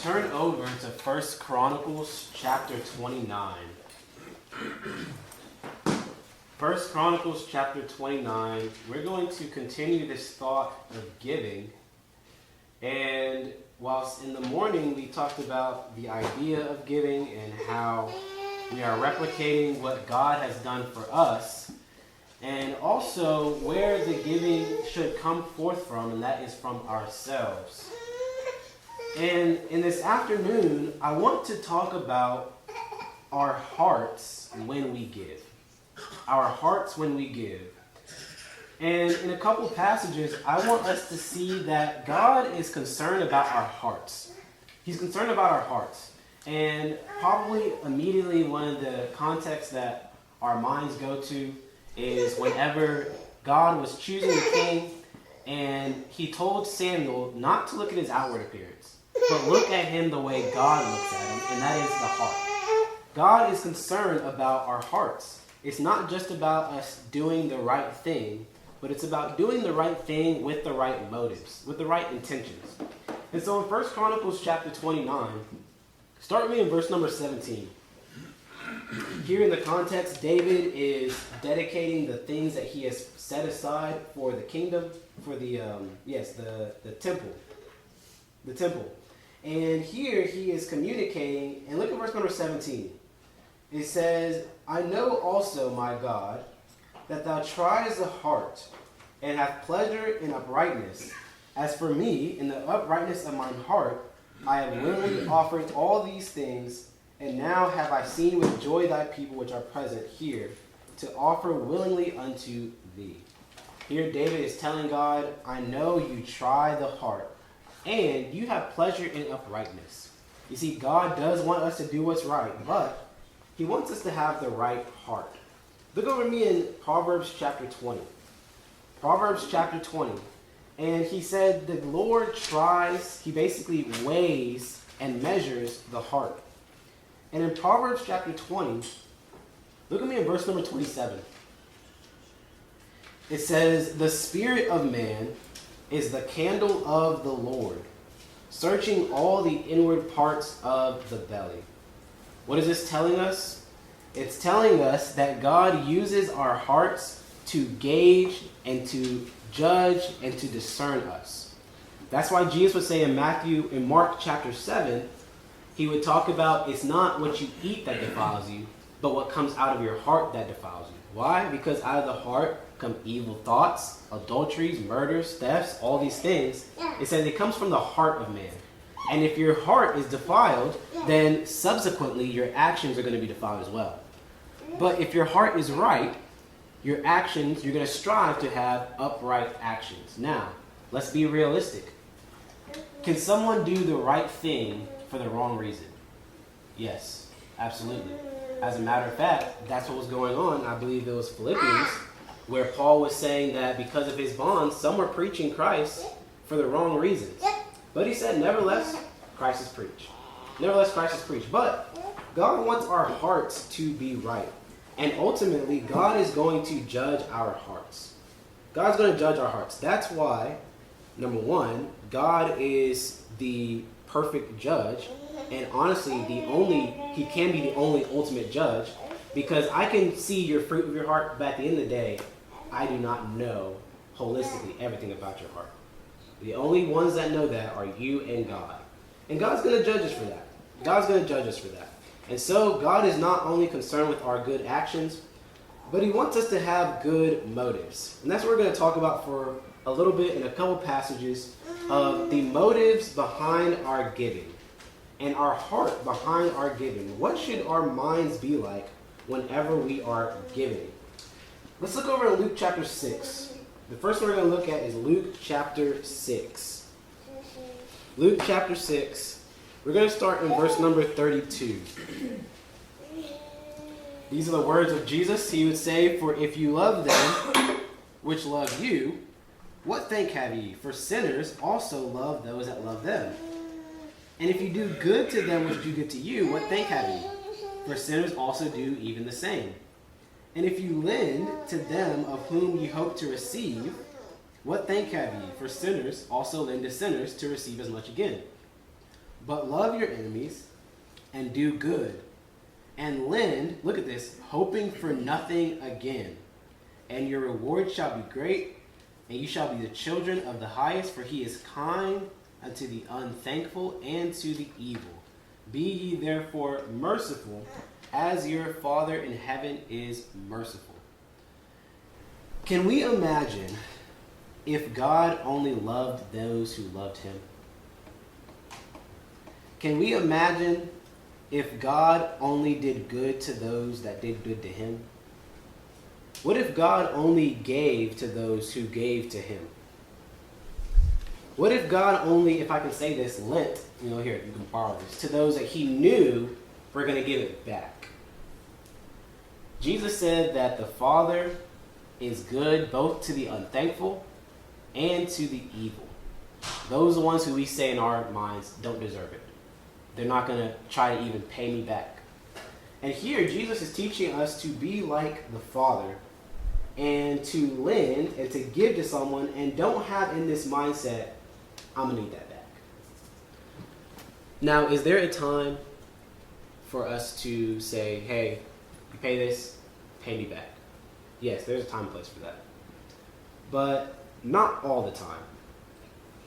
turn over to 1 Chronicles chapter 29. 1 Chronicles chapter 29, we're going to continue this thought of giving. And whilst in the morning we talked about the idea of giving and how we are replicating what God has done for us, and also where the giving should come forth from, and that is from ourselves. And in this afternoon, I want to talk about our hearts when we give. Our hearts when we give. And in a couple passages, I want us to see that God is concerned about our hearts. He's concerned about our hearts. And probably immediately one of the contexts that our minds go to is whenever God was choosing the king and he told Samuel not to look at his outward appearance, but look at him the way God looks at him, and that is the heart. God is concerned about our hearts. It's not just about us doing the right thing, but it's about doing the right thing with the right motives, with the right intentions. And so in 1 Chronicles chapter 29, start with me in verse number 17. Here in the context, David is dedicating the things that he has set aside for the kingdom, for the temple. The temple. And here he is communicating, and look at verse number 17. It says, I know also, my God, that thou triest the heart, and have pleasure in uprightness. As for me, in the uprightness of mine heart, I have willingly offered all these things, and now have I seen with joy thy people which are present here, to offer willingly unto thee. Here David is telling God, I know you try the heart, and you have pleasure in uprightness. You see, God does want us to do what's right, but he wants us to have the right heart. Look over me in Proverbs chapter 20. Proverbs chapter 20. And he said the Lord tries, he basically weighs and measures the heart. And in Proverbs chapter 20, look at me in verse number 27. It says, the spirit of man is the candle of the Lord, searching all the inward parts of the belly. What is this telling us? It's telling us that God uses our hearts to gauge and to judge and to discern us. That's why Jesus would say in Mark chapter 7, he would talk about it's not what you eat that defiles you, but what comes out of your heart that defiles you. Why? Because out of the heart come evil thoughts, adulteries, murders, thefts, all these things. It says it comes from the heart of man. And if your heart is defiled, then subsequently your actions are going to be defiled as well. But if your heart is right, your actions, you're going to strive to have upright actions. Now, let's be realistic. Can someone do the right thing for the wrong reason? Yes, absolutely. As a matter of fact, that's what was going on. I believe it was Philippians, where Paul was saying that because of his bonds, some were preaching Christ for the wrong reasons. But he said, nevertheless, Christ is preached. Nevertheless, Christ is preached. But God wants our hearts to be right. And ultimately, God is going to judge our hearts. God's going to judge our hearts. That's why, number one, God is the perfect judge. And honestly, he can be the only ultimate judge. Because I can see your fruit of your heart, but at the end of the day, I do not know holistically everything about your heart. The only ones that know that are you and God. And God's going to judge us for that. God's going to judge us for that. And so God is not only concerned with our good actions, but he wants us to have good motives. And that's what we're going to talk about for a little bit in a couple passages of the motives behind our giving and our heart behind our giving. What should our minds be like whenever we are giving? Let's look over at Luke chapter 6. The first one we're going to look at is Luke chapter 6. Luke chapter 6. We're going to start in verse number 32. These are the words of Jesus. He would say, for if you love them which love you, what thank have ye? For sinners also love those that love them. And if you do good to them which do good to you, what thank have ye? For sinners also do even the same. And if you lend to them of whom you hope to receive, what thank have ye? For sinners also lend to sinners to receive as much again. But love your enemies and do good and lend, look at this, hoping for nothing again. And your reward shall be great, and you shall be the children of the highest, for he is kind unto the unthankful and to the evil. Be ye therefore merciful, as your Father in heaven is merciful. Can we imagine if God only loved those who loved him? Can we imagine if God only did good to those that did good to him? What if God only gave to those who gave to him? What if God only, if I can say this, lent, here, you can borrow this, to those that he knew were going to give it back? Jesus said that the Father is good both to the unthankful and to the evil. Those are the ones who we say in our minds don't deserve it. They're not going to try to even pay me back. And here, Jesus is teaching us to be like the Father and to lend and to give to someone, and don't have in this mindset, I'm going to need that back. Now, is there a time for us to say, hey, you pay this, pay me back? Yes, there's a time and place for that. But not all the time.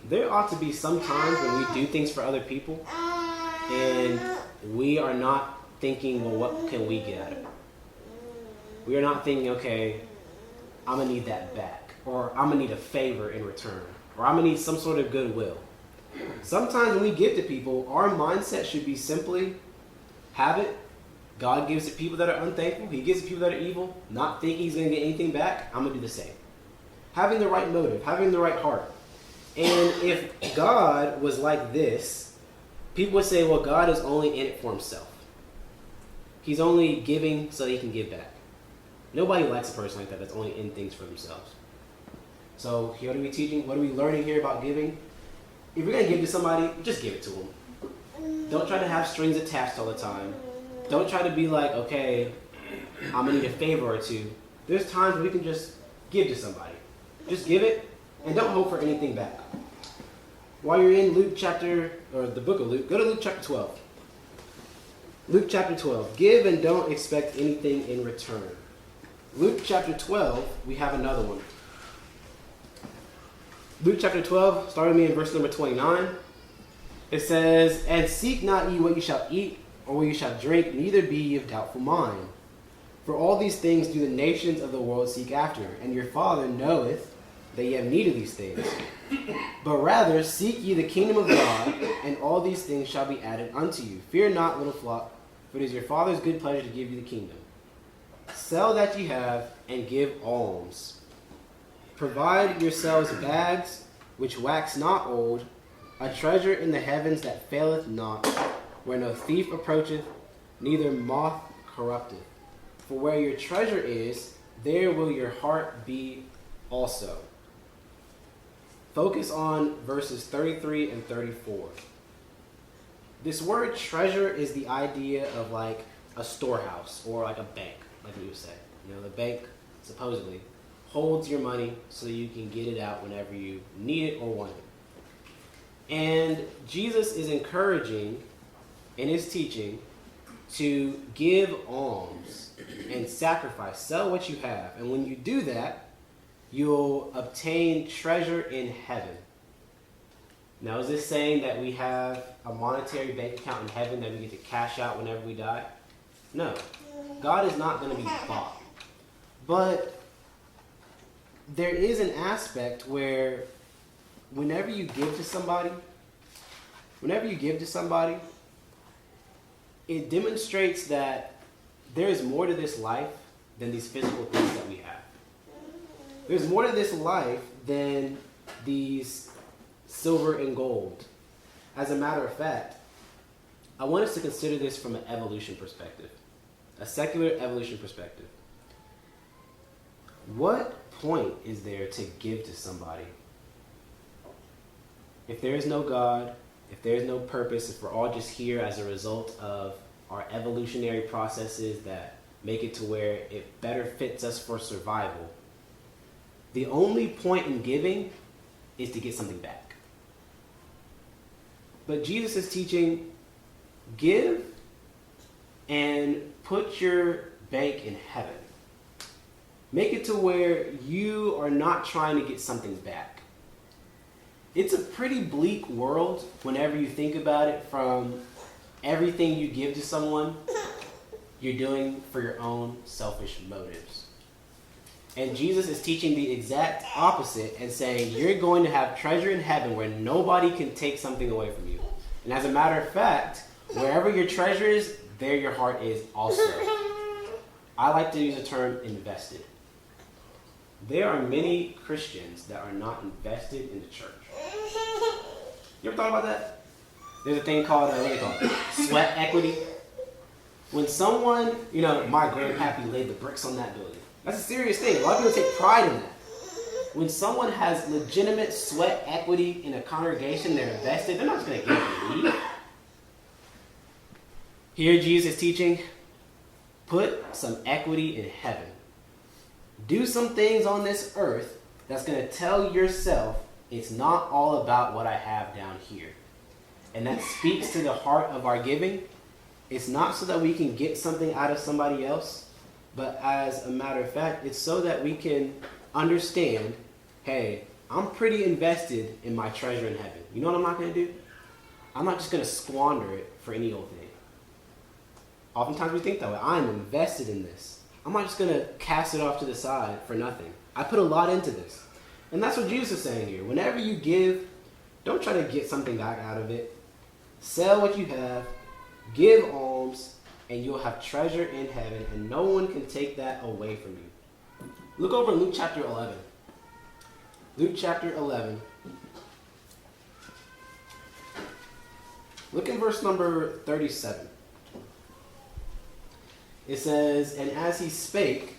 There ought to be some times when we do things for other people and we are not thinking, well, what can we get out of it? We are not thinking, okay, I'm going to need that back, or I'm going to need a favor in return, or I'm going to need some sort of goodwill. Sometimes when we give to people, our mindset should be simply, have it. God gives to people that are unthankful. He gives to people that are evil. Not thinking he's going to get anything back. I'm going to do the same. Having the right motive. Having the right heart. And if God was like this, people would say, well, God is only in it for himself. He's only giving so he can give back. Nobody likes a person like that that's only in things for themselves. So what are we teaching? What are we learning here about giving? If you're going to give to somebody, just give it to them. Don't try to have strings attached all the time. Don't try to be like, okay, I'm going to need a favor or two. There's times when we can just give to somebody. Just give it and don't hope for anything back. While you're in the book of Luke, go to Luke chapter 12. Luke chapter 12. Give and don't expect anything in return. Luke chapter 12, we have another one. Luke chapter 12, starting me in verse number 29. It says, and seek not ye what ye shall eat, or what you shall drink, neither be ye of doubtful mind. For all these things do the nations of the world seek after, and your Father knoweth that ye have need of these things. But rather seek ye the kingdom of God, and all these things shall be added unto you. Fear not, little flock, for it is your Father's good pleasure to give you the kingdom. Sell that ye have, and give alms. Provide yourselves bags which wax not old, a treasure in the heavens that faileth not, where no thief approacheth, neither moth corrupteth. For where your treasure is, there will your heart be also. Focus on verses 33 and 34. This word treasure is the idea of like a storehouse or like a bank, like we would say. The bank supposedly holds your money so you can get it out whenever you need it or want it. And Jesus is encouraging in his teaching to give alms and sacrifice. Sell what you have. And when you do that, you'll obtain treasure in heaven. Now, is this saying that we have a monetary bank account in heaven that we get to cash out whenever we die? No. God is not going to be bought. But there is an aspect where whenever you give to somebody, it demonstrates that there is more to this life than these physical things that we have. There's more to this life than these silver and gold. As a matter of fact, I want us to consider this from an evolution perspective, a secular evolution perspective. What point is there to give to somebody? If there is no God, if there is no purpose, if we're all just here as a result of our evolutionary processes that make it to where it better fits us for survival, the only point in giving is to get something back. But Jesus is teaching, give and put your bank in heaven. Make it to where you are not trying to get something back. It's a pretty bleak world whenever you think about it. From everything you give to someone, you're doing for your own selfish motives. And Jesus is teaching the exact opposite and saying you're going to have treasure in heaven where nobody can take something away from you. And as a matter of fact, wherever your treasure is, there your heart is also. I like to use the term invested. There are many Christians that are not invested in the church. You ever thought about that? There's a thing called, what do they call it? Sweat equity. When someone, my grandpappy laid the bricks on that building. That's a serious thing. A lot of people take pride in that. When someone has legitimate sweat equity in a congregation, they're invested, they're not just going to get up and leave. Here Jesus is teaching, put some equity in heaven. Do some things on this earth that's going to tell yourself it's not all about what I have down here. And that speaks to the heart of our giving. It's not so that we can get something out of somebody else, but as a matter of fact, it's so that we can understand, hey, I'm pretty invested in my treasure in heaven. You know what I'm not going to do? I'm not just going to squander it for any old thing. Oftentimes we think that way. I'm invested in this. I'm not just going to cast it off to the side for nothing. I put a lot into this. And that's what Jesus is saying here. Whenever you give, don't try to get something back out of it. Sell what you have, give alms, and you'll have treasure in heaven, and no one can take that away from you. Look over Luke chapter 11. Luke chapter 11. Look in verse number 37. It says, and as he spake,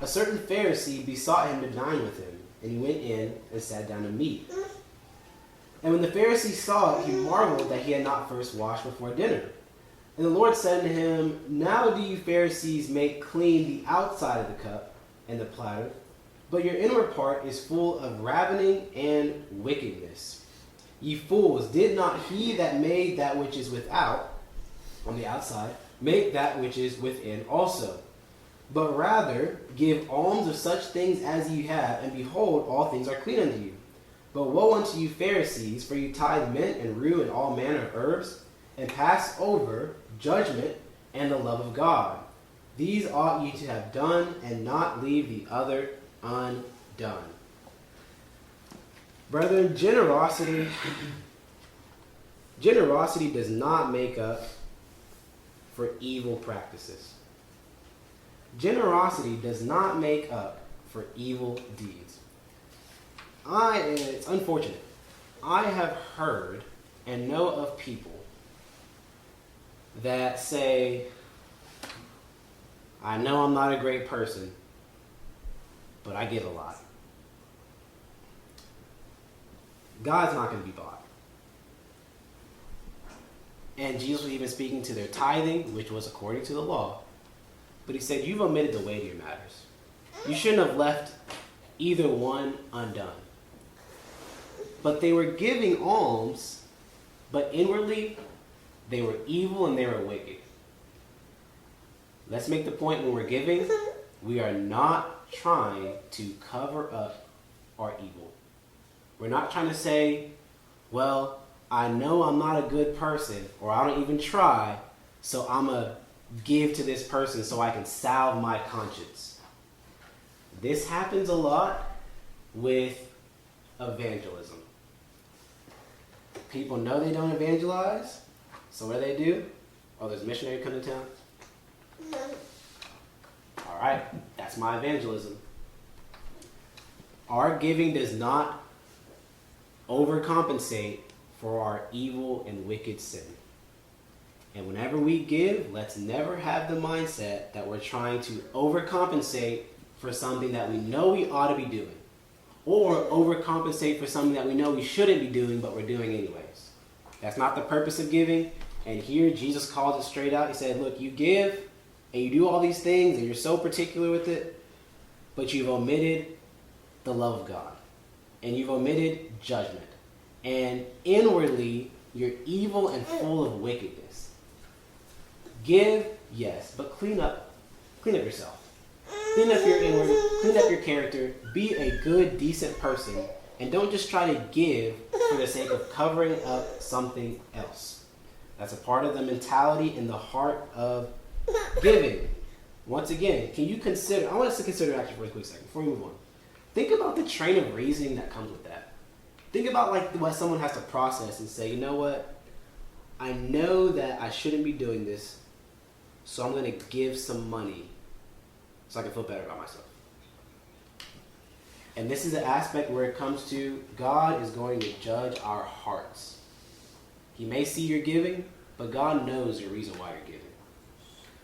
a certain Pharisee besought him to dine with him, and he went in and sat down to meat. And when the Pharisee saw it, he marveled that he had not first washed before dinner. And the Lord said to him, now do you Pharisees make clean the outside of the cup and the platter, but your inward part is full of ravening and wickedness. Ye fools, did not he that made that which is without, on the outside, make that which is within also? But rather give alms of such things as ye have, and behold, all things are clean unto you. But woe unto you Pharisees, for you tithe mint and rue and all manner of herbs, and pass over judgment and the love of God. These ought ye to have done, and not leave the other undone. Brethren, generosity does not make up for evil practices. Generosity does not make up for evil deeds. It's unfortunate. I have heard and know of people that say, I know I'm not a great person, but I give a lot. God's not going to be bought. And Jesus was even speaking to their tithing, which was according to the law. But he said, you've omitted the weightier matters. You shouldn't have left either one undone. But they were giving alms, but inwardly, they were evil and they were wicked. Let's make the point when we're giving, we are not trying to cover up our evil. We're not trying to say, well, I know I'm not a good person, or I don't even try, so I'm going to give to this person so I can salve my conscience. This happens a lot with evangelism. People know they don't evangelize, so what do? Oh, there's a missionary coming to town? All right, that's my evangelism. Our giving does not overcompensate for our evil and wicked sin. And whenever we give, let's never have the mindset that we're trying to overcompensate for something that we know we ought to be doing, or overcompensate for something that we know we shouldn't be doing, but we're doing anyways. That's not the purpose of giving. And here Jesus calls it straight out. He said, look, you give and you do all these things and you're so particular with it, but you've omitted the love of God, and you've omitted judgment. And inwardly, You're evil and full of wickedness. Give, yes, but clean up yourself. Clean up your inward, clean up your character, be a good, decent person, and don't just try to give for the sake of covering up something else. That's a part of the mentality in the heart of giving. Once again, can you consider, I want us to consider actually for a quick second, before we move on. Think about the train of reasoning that comes with that. Think about like what someone has to process and say, you know what? I know that I shouldn't be doing this, so I'm going to give some money so I can feel better about myself. And this is an aspect where it comes to God is going to judge our hearts. He may see your giving, but God knows the reason why you're giving.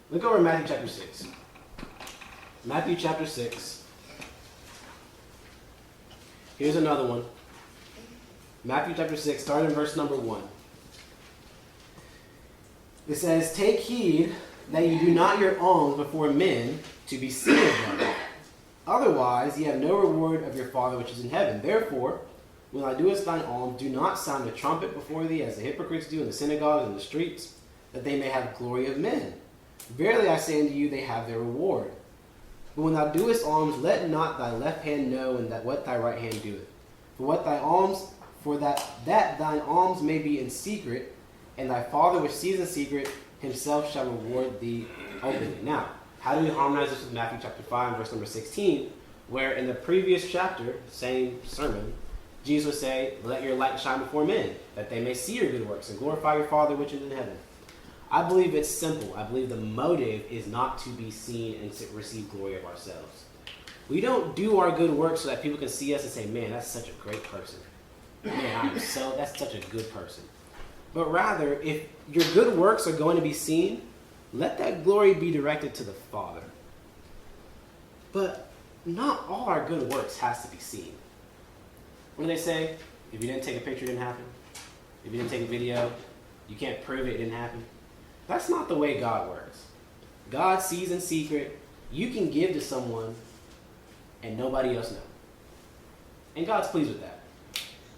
Look over Matthew chapter 6. Matthew chapter 6. Here's another one. Matthew chapter 6, starting in verse number 1. It says, "Take heed that you do not your own before men to be seen of them. Otherwise, ye have no reward of your Father which is in heaven. Therefore, when thou doest thine alms, do not sound a trumpet before thee, as the hypocrites do in the synagogues and the streets, that they may have glory of men. Verily I say unto you, they have their reward. But when thou doest alms, let not thy left hand know, and that what thy right hand doeth. For that thine alms may be in secret, and thy Father which sees in secret himself shall reward thee openly." Now, how do we harmonize this with Matthew chapter 5, verse number 16, where in the previous chapter, same sermon, Jesus would say, "Let your light shine before men, that they may see your good works and glorify your Father which is in heaven." I believe it's simple. I believe the motive is not to be seen and to receive glory of ourselves. We don't do our good works so that people can see us and say, "Man, that's such a great person. Man, that's such a good person." But rather, if your good works are going to be seen, let that glory be directed to the Father. But not all our good works has to be seen. What do they say? If you didn't take a picture, it didn't happen. If you didn't take a video, you can't prove it didn't happen. That's not the way God works. God sees in secret. You can give to someone and nobody else knows. And God's pleased with that.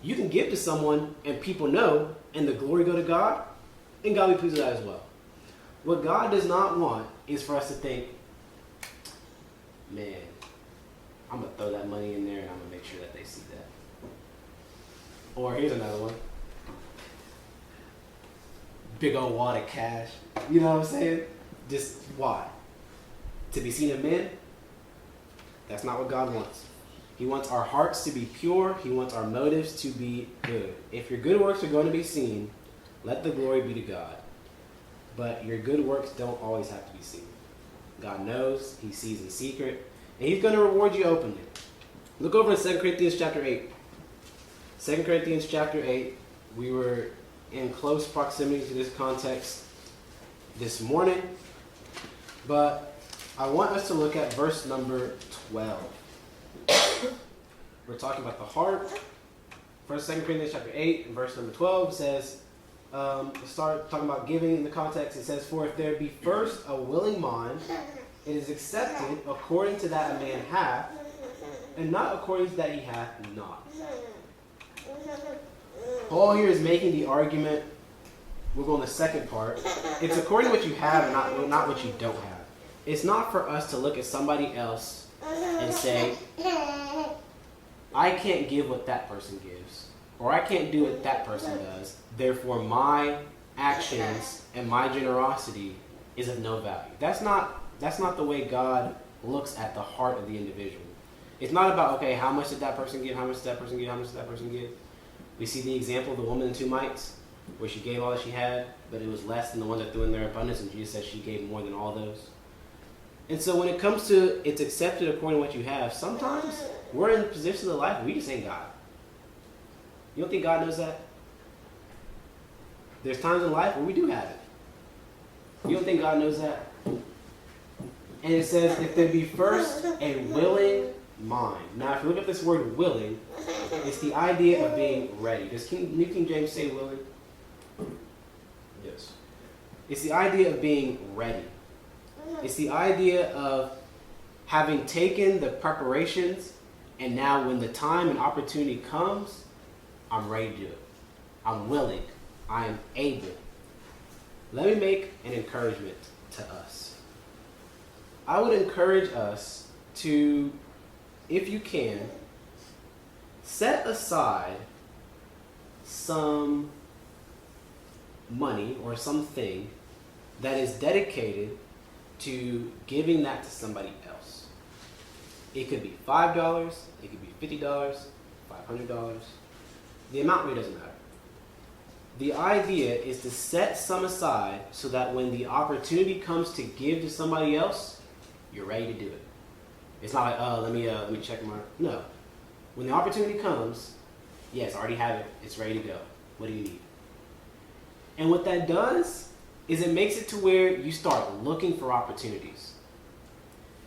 You can give to someone and people know and the glory go to God, and God will be pleased with that as well. What God does not want is for us to think, "Man, I'm going to throw that money in there and I'm going to make sure that they see that." Or here's another one. Big old wad of cash. You know what I'm saying? Just why? To be seen of men? That's not what God wants. He wants our hearts to be pure. He wants our motives to be good. If your good works are going to be seen, let the glory be to God. But your good works don't always have to be seen. God knows. He sees in secret. And he's going to reward you openly. Look over in 2 Corinthians chapter 8. 2 Corinthians chapter 8. We were in close proximity to this context this morning. But I want us to look at verse number 12. We're talking about the heart. First, 2 Corinthians chapter 8, and verse number 12 says, start talking about giving in the context. It says, "For if there be first a willing mind, it is accepted according to that a man hath, and not according to that he hath not." Paul here is making the argument. We'll go on the second part. It's according to what you have and not what you don't have. It's not for us to look at somebody else and say, "I can't give what that person gives," or "I can't do what that person does, therefore my actions and my generosity is of no value." That's not the way God looks at the heart of the individual. It's not about, okay, how much did that person give, how much did that person give, how much did that person give. We see the example of the woman and 2 mites, where she gave all that she had, but it was less than the ones that threw in their abundance, and Jesus said she gave more than all those. And so when it comes to it's accepted according to what you have, sometimes we're in positions of life where we just ain't God. You don't think God knows that? There's times in life where we do have it. You don't think God knows that? And it says, "If there be first a willing mind." Now, if you look at this word willing, it's the idea of being ready. Does New King James say willing? Yes. It's the idea of being ready. It's the idea of having taken the preparations, and now when the time and opportunity comes, I'm ready to do it. I'm willing. I am able. Let me make an encouragement to us. I would encourage us to, if you can, set aside some money or something that is dedicated to giving that to somebody else. It could be $5, it could be $50, $500. The amount really doesn't matter. The idea is to set some aside so that when the opportunity comes to give to somebody else, you're ready to do it. It's not like, oh, let me check my... No. When the opportunity comes, yes, I already have it. It's ready to go. What do you need? And what that does is it makes it to where you start looking for opportunities.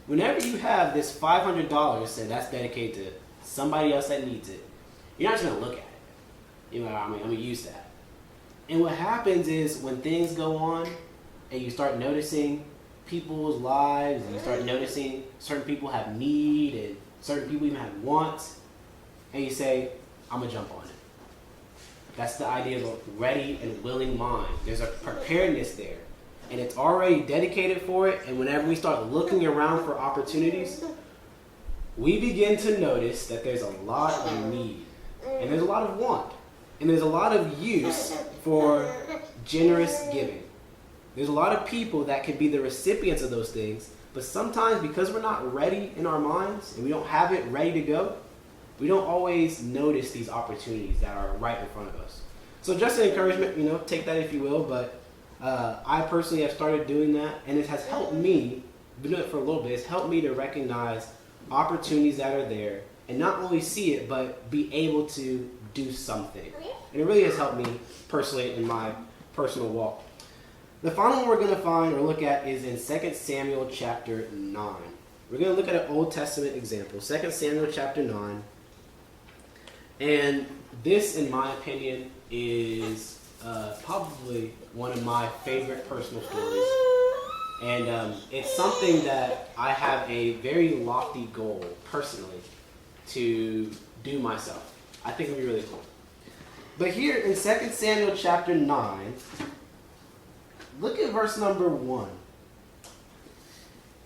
Whenever you have this $500 and that's dedicated to somebody else that needs it, you're not just going to look at it. You know, I'm going to use that. And what happens is when things go on and you start noticing people's lives and you start noticing certain people have need and certain people even have wants, and you say, I'm going to jump on it. That's the idea of a ready and willing mind. There's a preparedness there. And it's already dedicated for it. And whenever we start looking around for opportunities, we begin to notice that there's a lot of need. And there's a lot of want. And there's a lot of use for generous giving. There's a lot of people that could be the recipients of those things. But sometimes because we're not ready in our minds and we don't have it ready to go, we don't always notice these opportunities that are right in front of us. So just an encouragement, take that if you will, but I personally have started doing that, and it has helped me, been doing it for a little bit, it's helped me to recognize opportunities that are there, and not only see it, but be able to do something. And it really has helped me personally in my personal walk. The final one we're going to find or look at is in 2 Samuel chapter 9. We're going to look at an Old Testament example, 2 Samuel chapter 9. And this, in my opinion, is probably one of my favorite personal stories. And it's something that I have a very lofty goal, personally, to do myself. I think it would be really cool. But here in 2 Samuel chapter 9, look at verse number 1.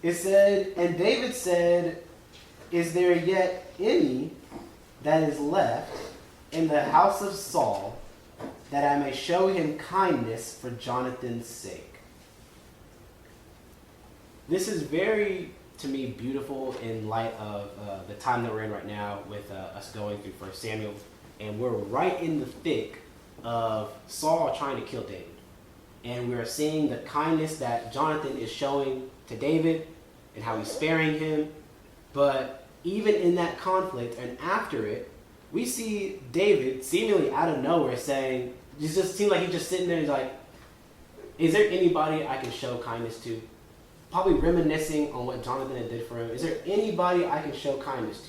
It said, and David said, is there yet any that is left in the house of Saul, that I may show him kindness for Jonathan's sake? This is very, to me, beautiful in light of the time that we're in right now with us going through 1 Samuel. And we're right in the thick of Saul trying to kill David. And we're seeing the kindness that Jonathan is showing to David and how he's sparing him. But even in that conflict and after it, we see David seemingly out of nowhere saying, it just seems like he's just sitting there and he's like, is there anybody I can show kindness to? Probably reminiscing on what Jonathan had did for him. Is there anybody I can show kindness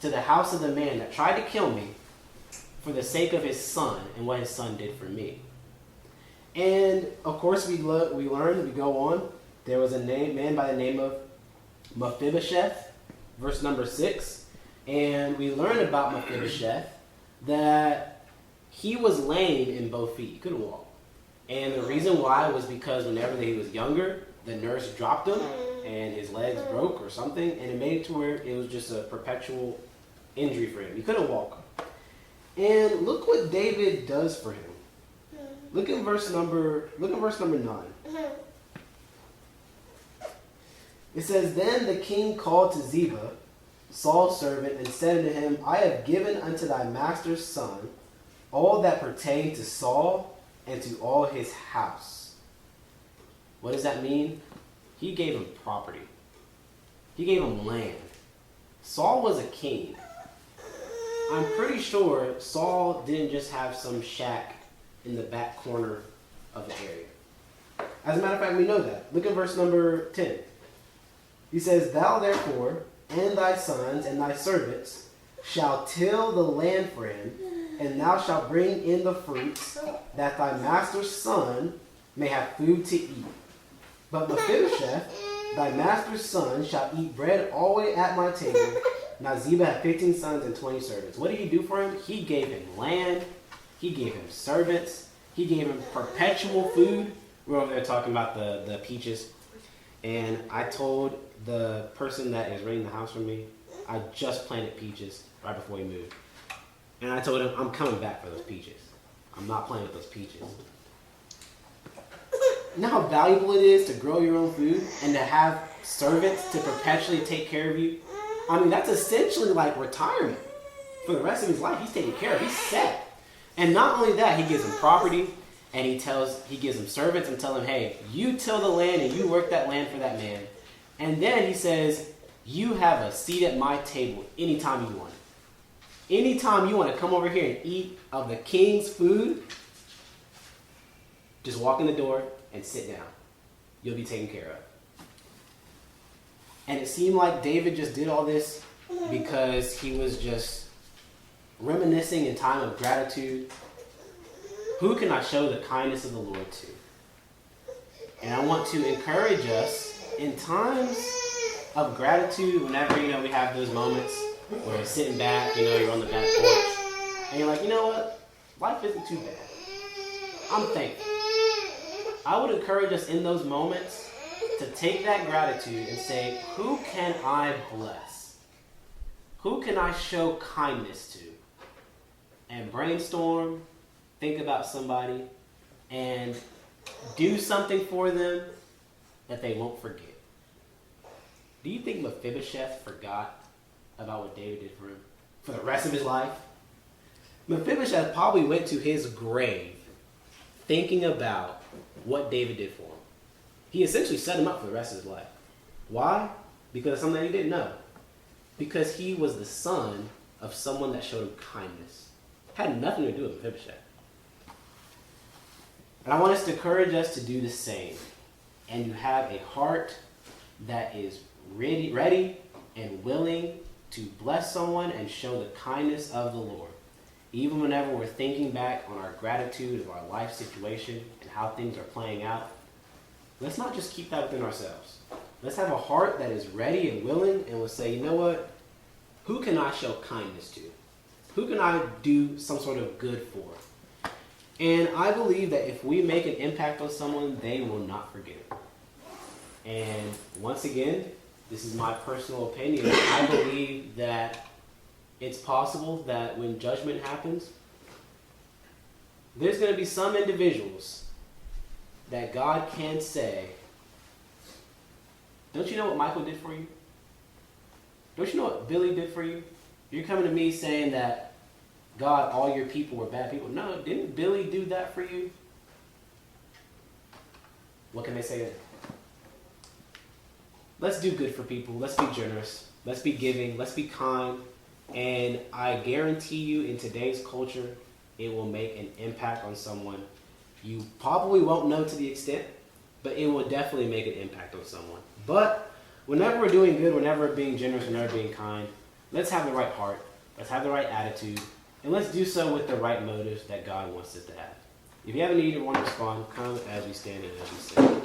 to the house of the man that tried to kill me for the sake of his son and what his son did for me? And of course we learn, we go on, there was a man by the name of Mephibosheth, verse number 6. And we learn about Mephibosheth that he was lame in both feet. He couldn't walk. And the reason why was because whenever he was younger, the nurse dropped him and his legs broke or something, and it made it to where it was just a perpetual injury for him. He couldn't walk. And look what David does for him. Look at verse number 9. It says, then the king called to Ziba, Saul's servant, and said unto him, I have given unto thy master's son all that pertained to Saul and to all his house. What does that mean? He gave him property. He gave him land. Saul was a king. I'm pretty sure Saul didn't just have some shack in the back corner of the area. As a matter of fact, we know that. Look at verse number 10. He says, thou therefore and thy sons and thy servants shall till the land for him, and thou shalt bring in the fruits, that thy master's son may have food to eat. But Mephibosheth, thy master's son, shall eat bread always at my table. Now Ziba had 15 sons and 20 servants. What did he do for him? He gave him land. He gave him servants. He gave him perpetual food. We're over there talking about the peaches. And I told the person that is renting the house for me, I just planted peaches right before he moved. And I told him, I'm coming back for those peaches. I'm not playing with those peaches. You know how valuable it is to grow your own food and to have servants to perpetually take care of you? I mean, that's essentially like retirement. For the rest of his life, he's taken care of. He's set. And not only that, he gives him property, and he gives him servants and tell him, hey, you till the land and you work that land for that man. And then he says, you have a seat at my table anytime you want. Anytime you want to come over here and eat of the king's food, just walk in the door and sit down. You'll be taken care of. And it seemed like David just did all this because he was just reminiscing in time of gratitude. Who can I show the kindness of the Lord to? And I want to encourage us in times of gratitude, whenever, we have those moments where you're sitting back, you're on the back porch, and you're like, you know what? Life isn't too bad. I'm thankful. I would encourage us in those moments to take that gratitude and say, who can I bless? Who can I show kindness to? And brainstorm, think about somebody, and do something for them that they won't forget. Do you think Mephibosheth forgot about what David did for him for the rest of his life? Mephibosheth probably went to his grave thinking about what David did for him. He essentially set him up for the rest of his life. Why? Because of something that he didn't know. Because he was the son of someone that showed him kindness. Had nothing to do with Mephibosheth. And I want us to encourage us to do the same. And you have a heart that is ready and willing to bless someone and show the kindness of the Lord. Even whenever we're thinking back on our gratitude of our life situation and how things are playing out, let's not just keep that within ourselves. Let's have a heart that is ready and willing and will say, you know what? Who can I show kindness to? Who can I do some sort of good for? And I believe that if we make an impact on someone, they will not forget it. And once again, this is my personal opinion. I believe that it's possible that when judgment happens, there's going to be some individuals that God can say, don't you know what Michael did for you? Don't you know what Billy did for you? You're coming to me saying that, God, all your people were bad people. No, didn't Billy do that for you? What can they say then? Let's do good for people. Let's be generous. Let's be giving. Let's be kind. And I guarantee you in today's culture, it will make an impact on someone. You probably won't know to the extent, but it will definitely make an impact on someone. But whenever we're doing good, whenever we're being generous, whenever we're being kind, let's have the right heart. Let's have the right attitude. And let's do so with the right motives that God wants us to have. If you have any need or want to respond, come as we stand and as we sing.